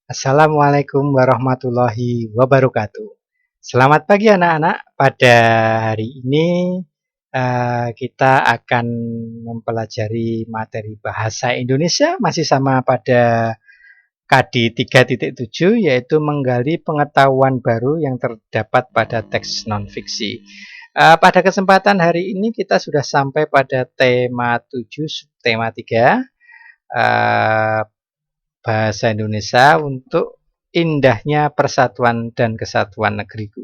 Assalamualaikum warahmatullahi wabarakatuh. Selamat pagi anak-anak. Pada hari ini kita akan mempelajari materi bahasa Indonesia masih sama pada KD 3.7 yaitu menggali pengetahuan baru yang terdapat pada teks non-fiksi. Pada kesempatan hari ini kita sudah sampai pada tema 7, tema 3. Bahasa Indonesia untuk indahnya persatuan dan kesatuan negeriku.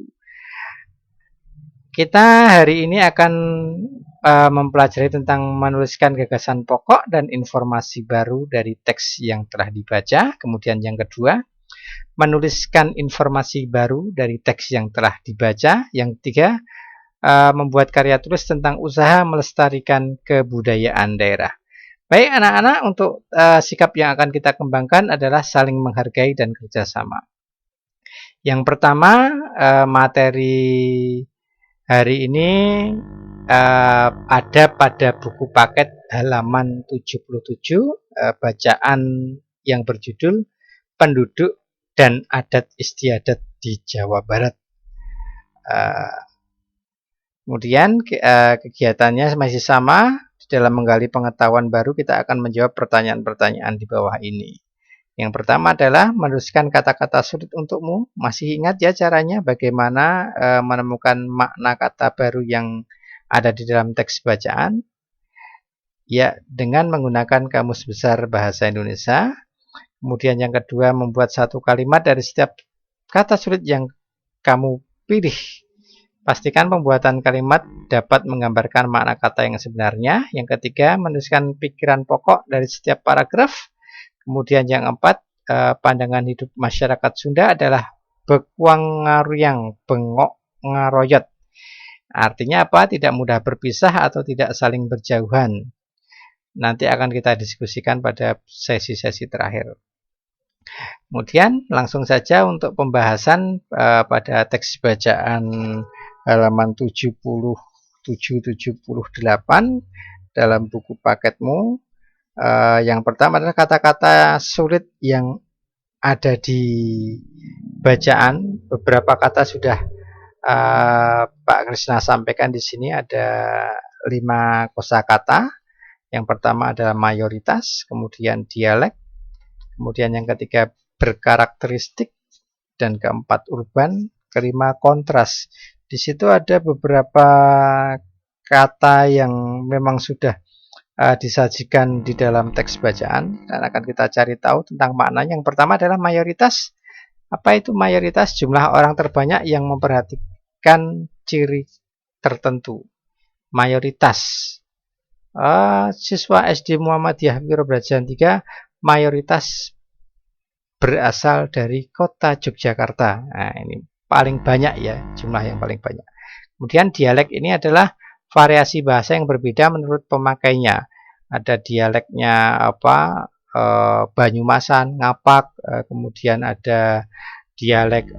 Kita hari ini akan mempelajari tentang menuliskan gagasan pokok dan informasi baru dari teks yang telah dibaca. Kemudian yang kedua, menuliskan informasi baru dari teks yang telah dibaca. Yang ketiga, membuat karya tulis tentang usaha melestarikan kebudayaan daerah. Baik anak-anak, untuk sikap yang akan kita kembangkan adalah saling menghargai dan kerjasama. Yang pertama, materi hari ini ada pada buku paket halaman 77, bacaan yang berjudul Penduduk dan Adat Istiadat di Jawa Barat. Kemudian kegiatannya masih sama. Dalam menggali pengetahuan baru, kita akan menjawab pertanyaan-pertanyaan di bawah ini. Yang pertama adalah menuliskan kata-kata sulit untukmu. Masih ingat ya caranya bagaimana menemukan makna kata baru yang ada di dalam teks bacaan? Ya, dengan menggunakan Kamus Besar Bahasa Indonesia. Kemudian yang kedua, membuat satu kalimat dari setiap kata sulit yang kamu pilih. Pastikan pembuatan kalimat dapat menggambarkan makna kata yang sebenarnya. Yang ketiga, menuliskan pikiran pokok dari setiap paragraf. Kemudian yang keempat, pandangan hidup masyarakat Sunda adalah bekuang ngaryang bengok ngaroyot. Artinya apa? Tidak mudah berpisah atau tidak saling berjauhan. Nanti akan kita diskusikan pada sesi-sesi terakhir. Kemudian langsung saja untuk pembahasan pada teks bacaan halaman 77-78 dalam buku paketmu. Yang pertama adalah kata-kata sulit yang ada di bacaan. Beberapa kata sudah Pak Krisna sampaikan di sini, ada 5 kosakata. Yang pertama adalah mayoritas, kemudian dialek, kemudian yang ketiga berkarakteristik, dan keempat urban, kelima kontras. Di situ ada beberapa kata yang memang sudah disajikan di dalam teks bacaan dan akan kita cari tahu tentang maknanya. Yang pertama adalah mayoritas. Apa itu mayoritas? Jumlah orang terbanyak yang memperhatikan ciri tertentu. Mayoritas. Siswa SD Muhammadiyah Wiro Brajan 3 mayoritas berasal dari kota Yogyakarta. Nah, ini paling banyak ya, jumlah yang paling banyak. Kemudian dialek ini adalah variasi bahasa yang berbeda menurut pemakainya. Ada dialeknya Banyumasan, Ngapak, kemudian ada dialek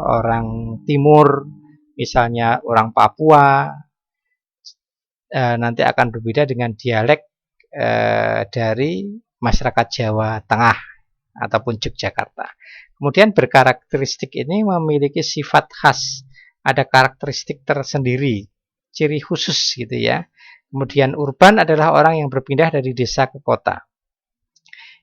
orang timur, misalnya orang Papua. Nanti akan berbeda dengan dialek dari masyarakat Jawa Tengah ataupun Yogyakarta. Kemudian berkarakteristik ini memiliki sifat khas, ada karakteristik tersendiri, ciri khusus gitu ya. Kemudian urban adalah orang yang berpindah dari desa ke kota.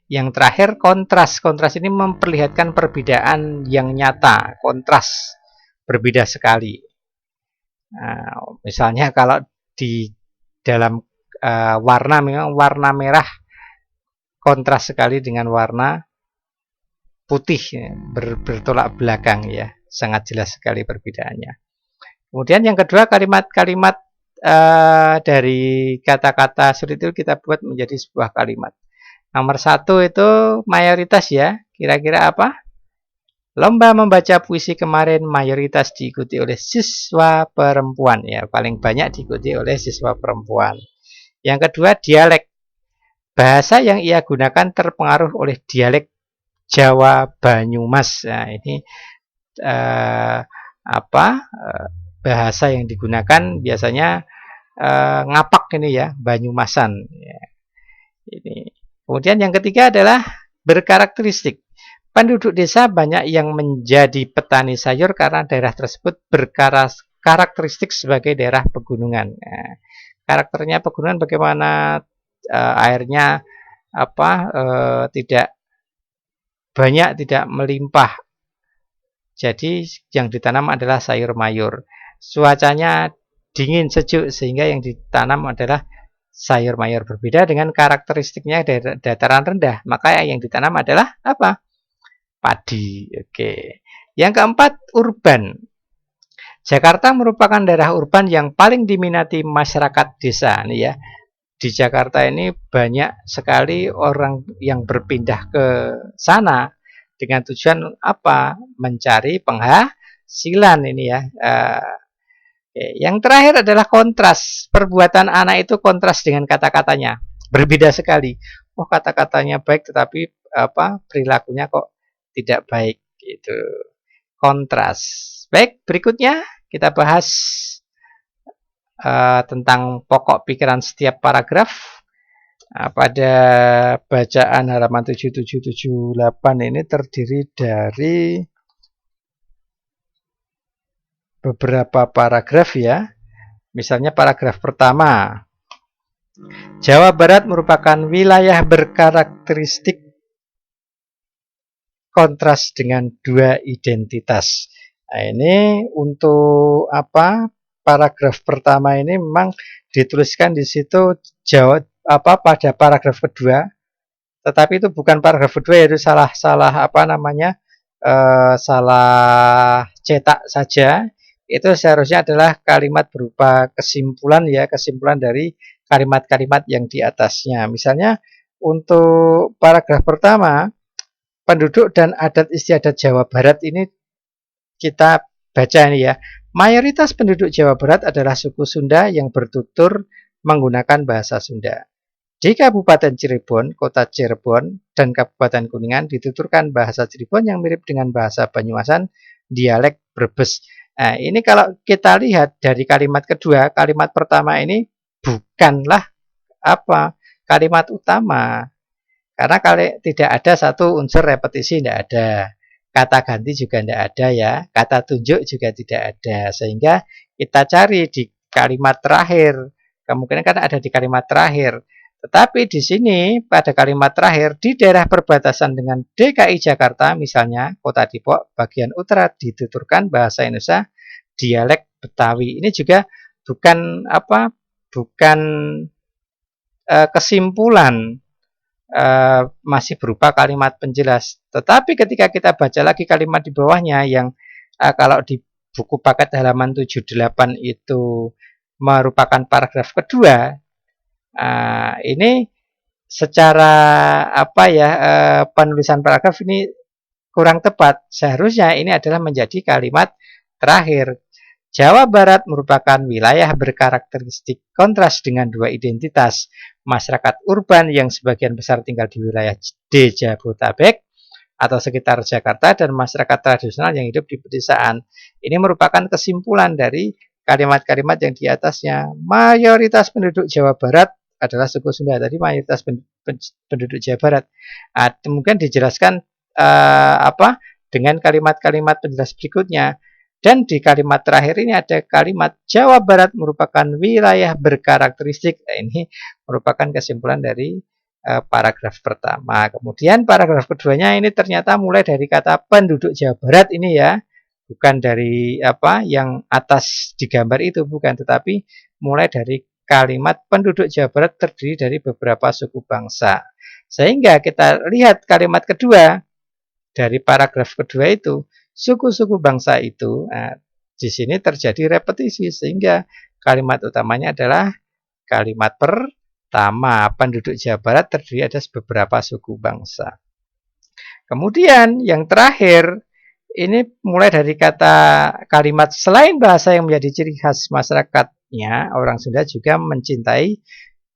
Yang terakhir kontras. Kontras ini memperlihatkan perbedaan yang nyata, kontras, berbeda sekali. Nah, misalnya kalau di dalam warna, memang warna merah kontras sekali dengan warna putih, bertolak belakang ya, sangat jelas sekali perbedaannya. Kemudian yang kedua, kalimat-kalimat dari kata-kata sulit itu kita buat menjadi sebuah kalimat. Nomor 1 itu mayoritas ya, kira-kira apa? Lomba membaca puisi kemarin mayoritas diikuti oleh siswa perempuan ya, paling banyak diikuti oleh siswa perempuan. Yang kedua, dialek. Bahasa yang ia gunakan terpengaruh oleh dialek Jawa Banyumas. Nah, ini bahasa yang digunakan biasanya ngapak ini ya, Banyumasan. Ya. Ini. Kemudian yang ketiga adalah berkarakteristik. Penduduk desa banyak yang menjadi petani sayur karena daerah tersebut berkarakteristik sebagai daerah pegunungan. Nah, karakternya pegunungan bagaimana? Airnya tidak banyak, tidak melimpah. Jadi yang ditanam adalah sayur mayur. Cuacanya dingin sejuk sehingga yang ditanam adalah sayur mayur. Berbeda dengan karakteristiknya dari dataran rendah, maka yang ditanam adalah apa? Padi. Oke. Yang keempat, urban. Jakarta merupakan daerah urban yang paling diminati masyarakat desa nih ya. Di Jakarta ini banyak sekali orang yang berpindah ke sana dengan tujuan apa? Mencari penghasilan ini ya. Yang terakhir adalah kontras. Perbuatan anak itu kontras dengan kata-katanya. Berbeda sekali. Oh, kata-katanya baik tetapi perilakunya kok tidak baik gitu. Kontras. Baik, berikutnya kita bahas tentang pokok pikiran setiap paragraf. Pada bacaan halaman 7778 ini terdiri dari beberapa paragraf ya. Misalnya paragraf pertama. Jawa Barat merupakan wilayah berkarakteristik kontras dengan dua identitas. Nah, ini untuk apa? Paragraf pertama ini memang dituliskan di situ pada paragraf kedua, tetapi itu bukan paragraf kedua, yaitu salah cetak saja. Itu seharusnya adalah kalimat berupa kesimpulan ya, kesimpulan dari kalimat-kalimat yang di atasnya. Misalnya untuk paragraf pertama, penduduk dan adat istiadat Jawa Barat ini kita baca ini ya. Mayoritas penduduk Jawa Barat adalah suku Sunda yang bertutur menggunakan bahasa Sunda. Di Kabupaten Cirebon, Kota Cirebon, dan Kabupaten Kuningan dituturkan bahasa Cirebon yang mirip dengan bahasa Banyumasan, dialek Brebes. Nah, ini kalau kita lihat dari kalimat kedua, kalimat pertama ini bukanlah kalimat utama. Karena kalau tidak ada satu unsur repetisi, tidak ada. Kata ganti juga tidak ada ya. Kata tunjuk juga tidak ada. Sehingga kita cari di kalimat terakhir. Kemungkinan kan ada di kalimat terakhir. Tetapi di sini pada kalimat terakhir di daerah perbatasan dengan DKI Jakarta, misalnya Kota Depok, bagian utara dituturkan bahasa Indonesia dialek Betawi. Ini juga bukan kesimpulan. Masih berupa kalimat penjelas. Tetapi ketika kita baca lagi kalimat di bawahnya yang kalau di buku paket halaman 78 itu merupakan paragraf kedua, ini secara penulisan paragraf ini kurang tepat. Seharusnya ini adalah menjadi kalimat terakhir. Jawa Barat merupakan wilayah berkarakteristik kontras dengan dua identitas. Masyarakat urban yang sebagian besar tinggal di wilayah Jabodetabek atau sekitar Jakarta dan masyarakat tradisional yang hidup di pedesaan. Ini merupakan kesimpulan dari kalimat-kalimat yang di atasnya. Mayoritas penduduk Jawa Barat adalah suku Sunda. Tadi mayoritas penduduk Jawa Barat. Mungkin dijelaskan dengan kalimat-kalimat penjelas berikutnya. Dan di kalimat terakhir ini ada kalimat Jawa Barat merupakan wilayah berkarakteristik. Nah, ini merupakan kesimpulan dari paragraf pertama. Kemudian paragraf keduanya ini ternyata mulai dari kata penduduk Jawa Barat ini ya. Bukan dari yang atas digambar itu, bukan. Tetapi mulai dari kalimat penduduk Jawa Barat terdiri dari beberapa suku bangsa. Sehingga kita lihat kalimat kedua dari paragraf kedua itu. Suku-suku bangsa itu, di sini terjadi repetisi sehingga kalimat utamanya adalah kalimat pertama. Penduduk Jawa Barat terdiri atas beberapa suku bangsa. Kemudian yang terakhir ini mulai dari kata kalimat selain bahasa yang menjadi ciri khas masyarakatnya, orang Sunda juga mencintai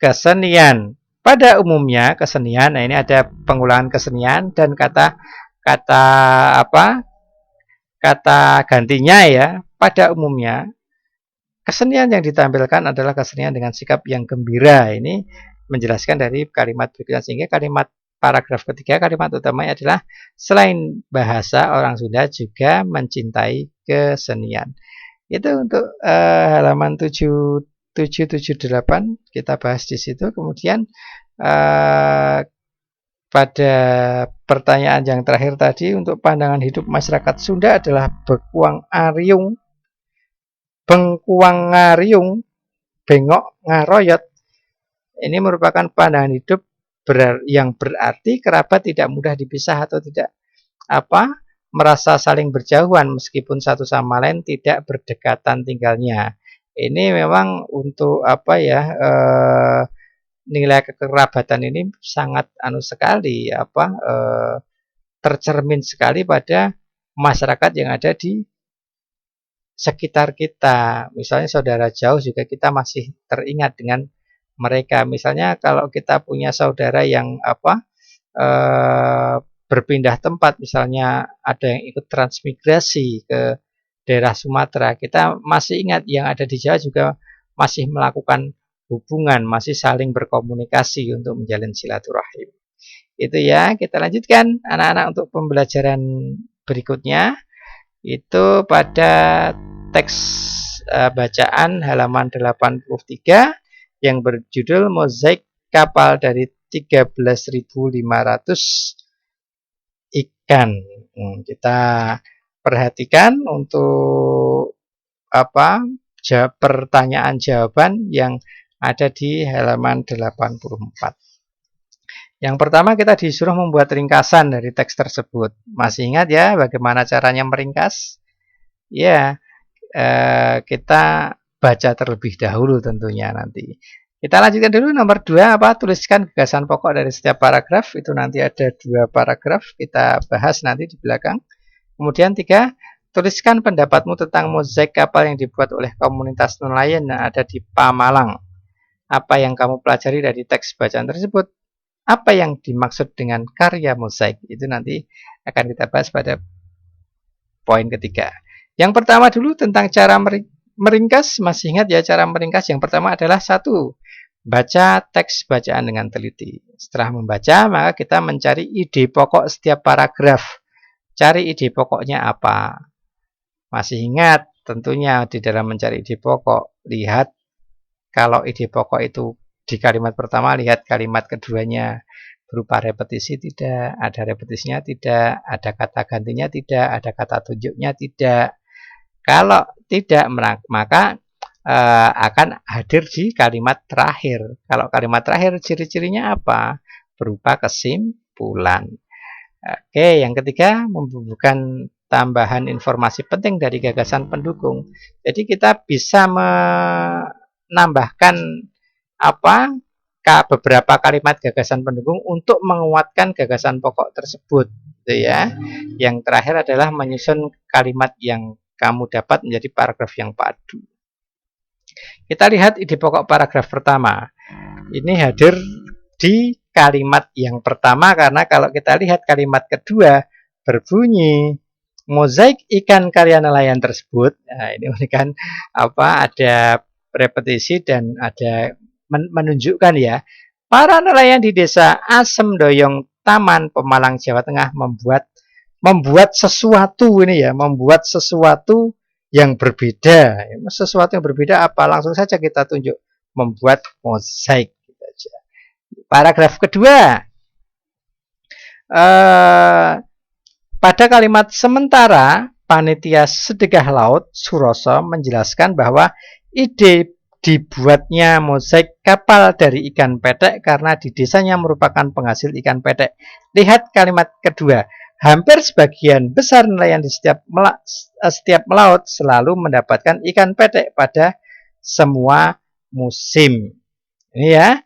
kesenian. Pada umumnya kesenian, nah ini ada pengulangan kesenian dan kata gantinya ya, pada umumnya kesenian yang ditampilkan adalah kesenian dengan sikap yang gembira. Ini menjelaskan dari kalimat berikutnya, sehingga kalimat paragraf ketiga kalimat utamanya adalah selain bahasa, orang Sunda juga mencintai kesenian. Itu untuk halaman 778 kita bahas di situ. Kemudian pada pertanyaan yang terakhir tadi, untuk pandangan hidup masyarakat Sunda adalah bekuang ariung, bengkuang ngariung, bengok ngaroyot. Ini merupakan pandangan hidup yang berarti kerabat tidak mudah dipisah atau tidak merasa saling berjauhan meskipun satu sama lain tidak berdekatan tinggalnya. Ini memang untuk nilai kekerabatan ini sangat sekali tercermin sekali pada masyarakat yang ada di sekitar kita. Misalnya saudara jauh juga kita masih teringat dengan mereka. Misalnya kalau kita punya saudara yang berpindah tempat, misalnya ada yang ikut transmigrasi ke daerah Sumatera, kita masih ingat yang ada di Jawa juga masih melakukan hubungan, masih saling berkomunikasi untuk menjalin silaturahim. Itu ya, kita lanjutkan anak-anak untuk pembelajaran berikutnya. Itu pada teks bacaan halaman 83 yang berjudul Mozaik Kapal dari 13.500 ikan. Kita perhatikan untuk pertanyaan jawaban yang ada di halaman 84. Yang pertama kita disuruh membuat ringkasan dari teks tersebut. Masih ingat ya bagaimana caranya meringkas? Ya, kita baca terlebih dahulu tentunya nanti. Kita lanjutkan dulu nomor 2, tuliskan gagasan pokok dari setiap paragraf. Itu nanti ada 2 paragraf, kita bahas nanti di belakang. Kemudian 3, tuliskan pendapatmu tentang mozaik kapal yang dibuat oleh komunitas nelayan yang ada di Pamalang. Apa yang kamu pelajari dari teks bacaan tersebut? Apa yang dimaksud dengan karya mozaik? Itu nanti akan kita bahas pada poin ketiga. Yang pertama dulu tentang cara meringkas. Masih ingat ya cara meringkas? Yang pertama adalah 1, baca teks bacaan dengan teliti. Setelah membaca, maka kita mencari ide pokok setiap paragraf. Cari ide pokoknya apa? Masih ingat tentunya di dalam mencari ide pokok, lihat kalau ide pokok itu di kalimat pertama, lihat kalimat keduanya berupa repetisi tidak, ada repetisinya tidak, ada kata gantinya tidak, ada kata tunjuknya tidak. Kalau tidak, maka akan hadir di kalimat terakhir. Kalau kalimat terakhir ciri-cirinya apa? Berupa kesimpulan. Oke, yang ketiga, membubuhkan tambahan informasi penting dari gagasan pendukung. Jadi kita bisa menambahkan beberapa kalimat gagasan pendukung untuk menguatkan gagasan pokok tersebut, gitu ya. Yang terakhir adalah menyusun kalimat yang kamu dapat menjadi paragraf yang padu. Kita lihat ide pokok paragraf pertama. Ini hadir di kalimat yang pertama karena kalau kita lihat kalimat kedua berbunyi mozaik ikan karya nelayan tersebut. Nah, ini kan ada repetisi dan ada menunjukkan ya, para nelayan di desa Asem Doyong, Taman, Pemalang, Jawa Tengah membuat sesuatu ini ya, membuat sesuatu yang berbeda. Sesuatu yang berbeda apa? Langsung saja kita tunjuk, membuat mozaik. Paragraf kedua, pada kalimat sementara, panitia sedekah laut Suroso menjelaskan bahwa ide dibuatnya mozaik kapal dari ikan petek karena di desanya merupakan penghasil ikan petek. Lihat kalimat kedua. Hampir sebagian besar nelayan di setiap melaut selalu mendapatkan ikan petek pada semua musim. Ini ya.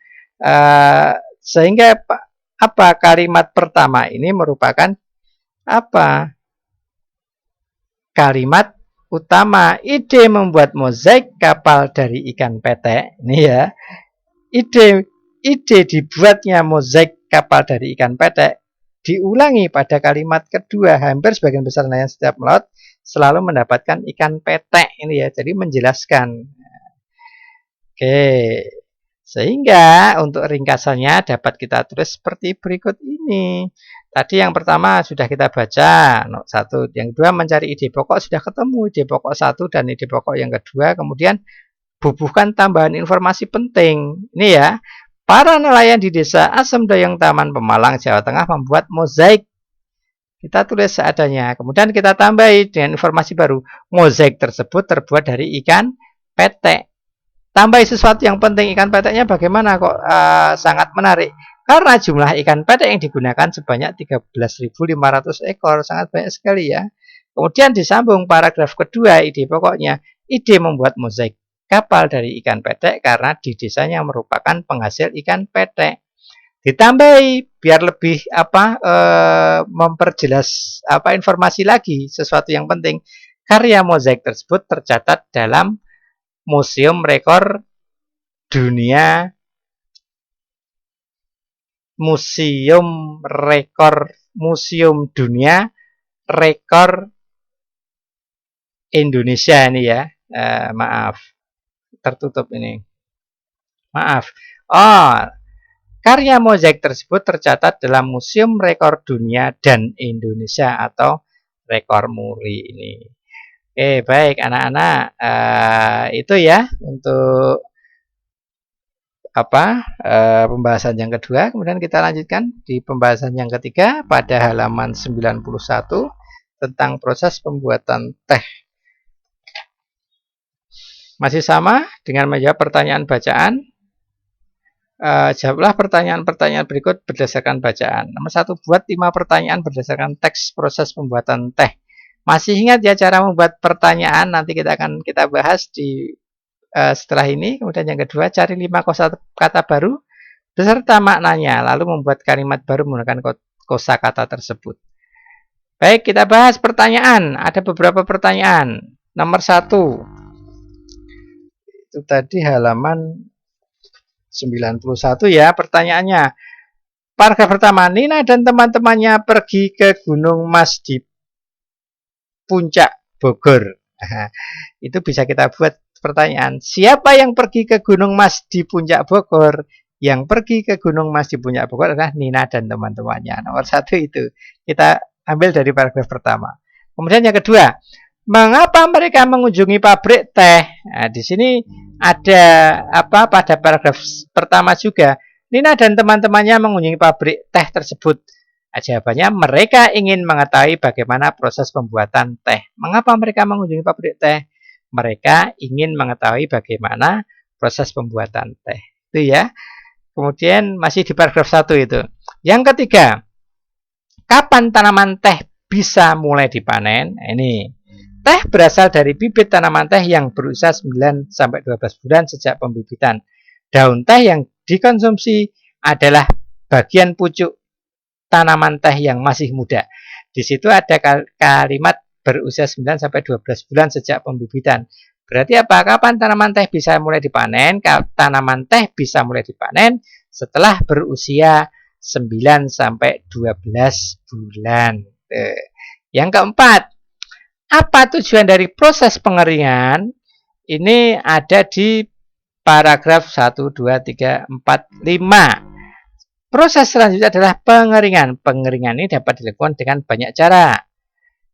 Sehingga kalimat pertama ini merupakan kalimat utama. Ide membuat mozaik kapal dari ikan petek. Ini ya. Ide dibuatnya mozaik kapal dari ikan petek diulangi pada kalimat kedua. Hampir sebagian besar nelayan setiap melaut selalu mendapatkan ikan petek. Ini ya. Jadi menjelaskan. Oke. Sehingga untuk ringkasannya dapat kita tulis seperti berikut ini. Tadi yang pertama sudah kita baca, satu. Yang kedua mencari ide pokok, sudah ketemu ide pokok satu dan ide pokok yang kedua. Kemudian bubuhkan tambahan informasi penting. Ini ya, para nelayan di desa Asem Doyong Taman Pemalang, Jawa Tengah membuat mozaik. Kita tulis seadanya. Kemudian kita tambahi dengan informasi baru. Mozaik tersebut terbuat dari ikan petek. Tambahi sesuatu yang penting, ikan peteknya bagaimana kok sangat menarik. Karena jumlah ikan petek yang digunakan sebanyak 13.500 ekor. Sangat banyak sekali ya. Kemudian disambung paragraf kedua, ide pokoknya. Ide membuat mozaik kapal dari ikan petek karena di desanya merupakan penghasil ikan petek. Ditambahi biar lebih memperjelas informasi lagi sesuatu yang penting. Karya mozaik tersebut tercatat dalam Museum Rekor Dunia Rekor Indonesia ini ya. Maaf, tertutup ini. Maaf. Karya mozaik tersebut tercatat dalam Museum Rekor Dunia dan Indonesia atau Rekor Muri ini. Oke, baik anak-anak, itu ya untuk pembahasan yang kedua. Kemudian kita lanjutkan di pembahasan yang ketiga pada halaman 91 tentang proses pembuatan teh. Masih sama dengan menjawab pertanyaan bacaan. Jawablah pertanyaan-pertanyaan berikut berdasarkan bacaan. Nomor 1, buat 5 pertanyaan berdasarkan teks proses pembuatan teh. Masih ingat ya cara membuat pertanyaan? Nanti kita bahas di setelah ini. Kemudian yang kedua, cari 5 kosakata baru beserta maknanya, lalu membuat kalimat baru menggunakan kosakata tersebut. Baik, kita bahas pertanyaan. Ada beberapa pertanyaan. Nomor 1, itu tadi halaman 91 ya pertanyaannya. Paragraf pertama, Nina dan teman-temannya pergi ke Gunung Mas di Puncak Bogor. Itu bisa kita buat pertanyaan. Siapa yang pergi ke Gunung Mas di Puncak Bogor? Yang pergi ke Gunung Mas di Puncak Bogor adalah Nina dan teman-temannya. Nomor 1 itu. Kita ambil dari paragraf pertama. Kemudian yang kedua, mengapa mereka mengunjungi pabrik teh? Nah, di sini ada pada paragraf pertama juga. Nina dan teman-temannya mengunjungi pabrik teh tersebut. Jawabannya, mereka ingin mengetahui bagaimana proses pembuatan teh. Mengapa mereka mengunjungi pabrik teh? Mereka ingin mengetahui bagaimana proses pembuatan teh. Itu ya. Kemudian masih di paragraf 1 itu. Yang ketiga, kapan tanaman teh bisa mulai dipanen? Ini. Teh berasal dari bibit tanaman teh yang berusia 9-12 bulan sejak pembibitan. Daun teh yang dikonsumsi adalah bagian pucuk tanaman teh yang masih muda. Di situ ada kalimat berusia 9-12 bulan sejak pembibitan. Berarti apa? Kapan tanaman teh bisa mulai dipanen? Tanaman teh bisa mulai dipanen setelah berusia 9-12 bulan. Yang keempat, apa tujuan dari proses pengeringan? Ini ada di paragraf 1, 2, 3, 4, 5. Proses selanjutnya adalah pengeringan. Pengeringan ini dapat dilakukan dengan banyak cara.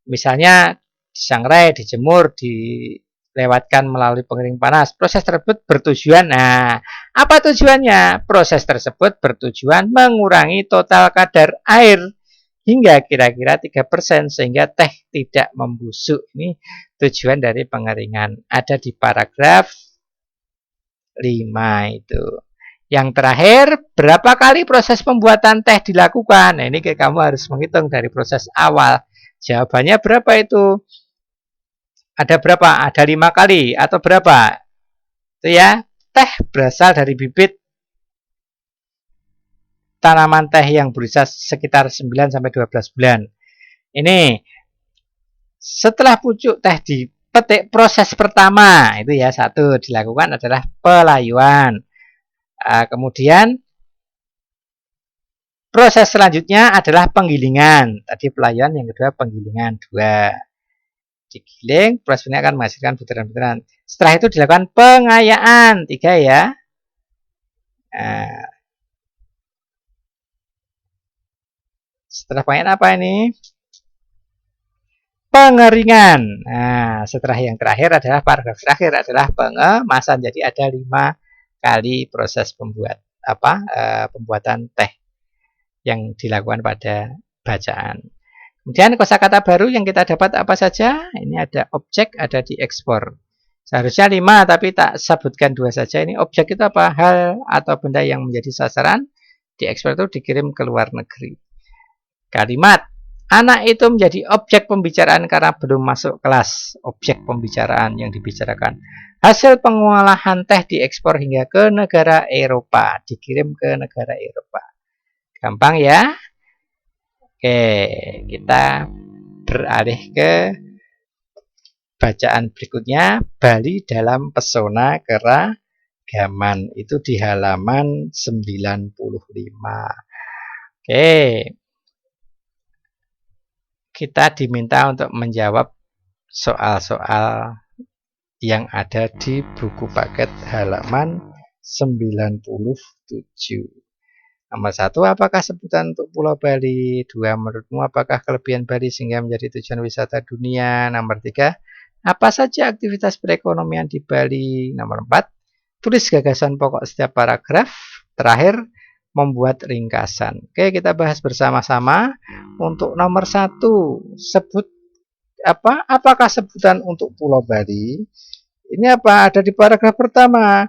Misalnya disangrai, dijemur, dilewatkan melalui pengering panas. Proses tersebut bertujuan. Nah, apa tujuannya? Proses tersebut bertujuan mengurangi total kadar air hingga kira-kira 3% sehingga teh tidak membusuk. Ini tujuan dari pengeringan. Ada di paragraf 5 itu. Yang terakhir, berapa kali proses pembuatan teh dilakukan? Nah, ini kamu harus menghitung dari proses awal. Jawabannya berapa itu? Ada berapa? Ada 5 kali atau berapa? Itu ya, teh berasal dari bibit tanaman teh yang berusia sekitar 9-12 bulan. Ini setelah pucuk teh dipetik, proses pertama itu ya, 1 dilakukan adalah pelayuan. Kemudian proses selanjutnya adalah penggilingan. Tadi pelayuan, yang kedua penggilingan. 2 digiling, proses ini akan menghasilkan butiran-butiran. Setelah itu dilakukan pengayaan. 3 ya. Nah, setelah pengen apa ini? Pengeringan. Nah, setelah yang terakhir adalah paragraf terakhir adalah pengemasan. Jadi ada 5 kali proses pembuatan teh yang dilakukan pada bacaan. Kemudian kosakata baru yang kita dapat apa saja? Ini ada objek, ada diekspor. Seharusnya 5 tapi tak sebutkan 2 saja. Ini objek itu apa? Hal atau benda yang menjadi sasaran. Diekspor itu dikirim ke luar negeri. Kalimat anak itu menjadi objek pembicaraan karena belum masuk kelas. Objek pembicaraan yang dibicarakan. Hasil pengolahan teh diekspor hingga ke negara Eropa. Dikirim ke negara Eropa. Gampang ya? Oke, kita beralih ke bacaan berikutnya. Bali dalam pesona keragaman. Itu di halaman 95. Oke. Kita diminta untuk menjawab soal-soal yang ada di buku paket halaman 97. Nomor 1, apakah sebutan untuk Pulau Bali? 2, menurutmu apakah kelebihan Bali sehingga menjadi tujuan wisata dunia? Nomor 3, apa saja aktivitas perekonomian di Bali? Nomor 4, tulis gagasan pokok setiap paragraf. Terakhir, membuat ringkasan. Oke, kita bahas bersama-sama. Untuk nomor 1, apakah sebutan untuk Pulau Bali? Ini apa? Ada di paragraf pertama.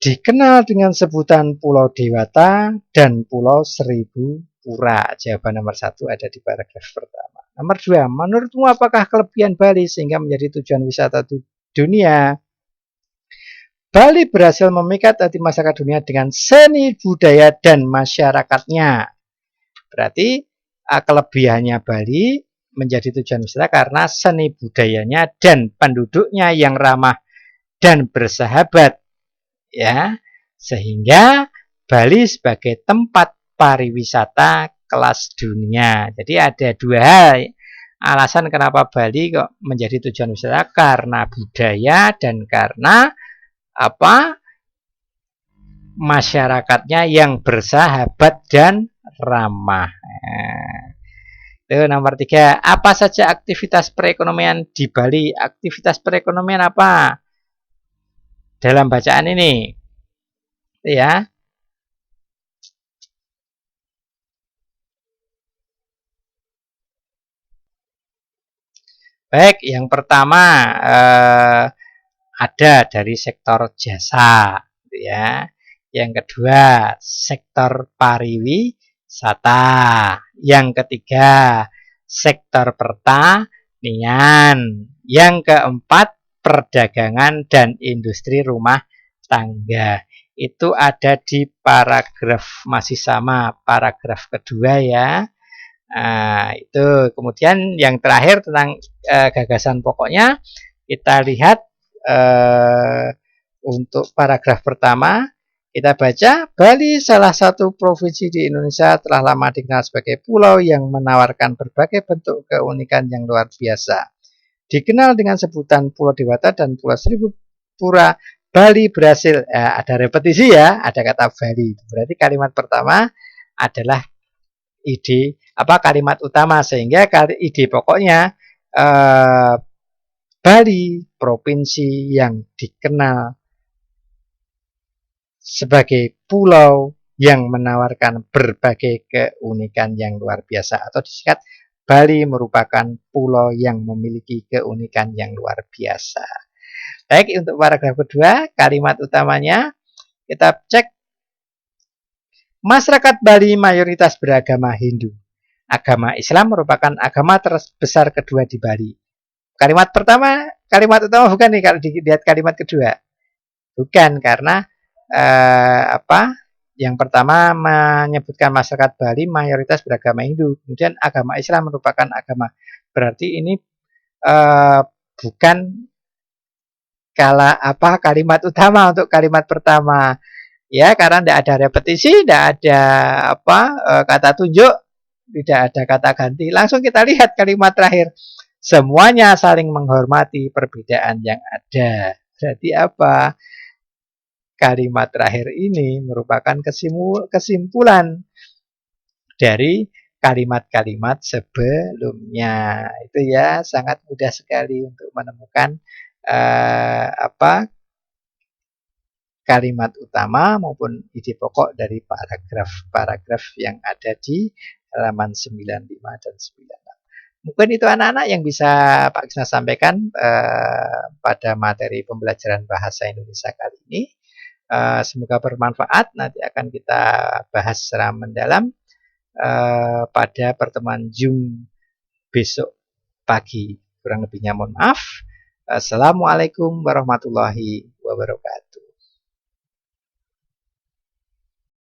Dikenal dengan sebutan Pulau Dewata dan Pulau Seribu Pura. Jawaban nomor 1 ada di paragraf pertama. Nomor 2, menurutmu apakah kelebihan Bali sehingga menjadi tujuan wisata dunia? Bali berhasil memikat hati masyarakat dunia dengan seni budaya dan masyarakatnya. Berarti kelebihannya Bali menjadi tujuan wisata karena seni budayanya dan penduduknya yang ramah dan bersahabat. Ya, sehingga Bali sebagai tempat pariwisata kelas dunia. Jadi ada 2 hal alasan kenapa Bali kok menjadi tujuan wisata, karena budaya dan karena masyarakatnya yang bersahabat dan ramah. Itu nomor 3. Apa saja aktivitas perekonomian di Bali? Aktivitas perekonomian apa dalam bacaan ini? Ya. Baik, yang pertama ada dari sektor jasa, ya. Yang kedua, sektor pariwisata. Yang ketiga, sektor pertanian. Yang keempat, perdagangan dan industri rumah tangga. Itu ada di paragraf masih sama, paragraf kedua ya. Nah, itu kemudian yang terakhir tentang gagasan pokoknya, kita lihat untuk paragraf pertama. Kita baca, Bali salah satu provinsi di Indonesia telah lama dikenal sebagai pulau yang menawarkan berbagai bentuk keunikan yang luar biasa. Dikenal dengan sebutan Pulau Dewata dan Pulau Seribu Pura, Bali berhasil, ada repetisi ya, ada kata Bali. Berarti kalimat pertama adalah ide kalimat utama, sehingga ide pokoknya Bali provinsi yang dikenal sebagai pulau yang menawarkan berbagai keunikan yang luar biasa, atau disingkat Bali merupakan pulau yang memiliki keunikan yang luar biasa. Baik, untuk paragraf kedua, kalimat utamanya kita cek. Masyarakat Bali mayoritas beragama Hindu. Agama Islam merupakan agama terbesar kedua di Bali. Kalimat pertama, kalimat utama bukan nih kalau dilihat kalimat kedua. Bukan, karena yang pertama menyebutkan masyarakat Bali mayoritas beragama Hindu, kemudian agama Islam merupakan agama. Berarti ini bukan kalimat utama untuk kalimat pertama. Ya, karena tidak ada repetisi, tidak ada kata tunjuk, tidak ada kata ganti. Langsung kita lihat kalimat terakhir. Semuanya saling menghormati perbedaan yang ada. Berarti apa? kalimat terakhir ini merupakan kesimpulan dari kalimat-kalimat sebelumnya. Itu ya, sangat mudah sekali untuk menemukan kalimat utama maupun ide pokok dari paragraf yang ada di halaman 95 dan 96. Mungkin itu anak-anak yang bisa Pak Krisna sampaikan pada materi pembelajaran bahasa Indonesia kali ini. Semoga bermanfaat. Nanti akan kita bahas secara mendalam pada pertemuan Zoom besok pagi. Kurang lebihnya mohon maaf. Assalamualaikum warahmatullahi wabarakatuh.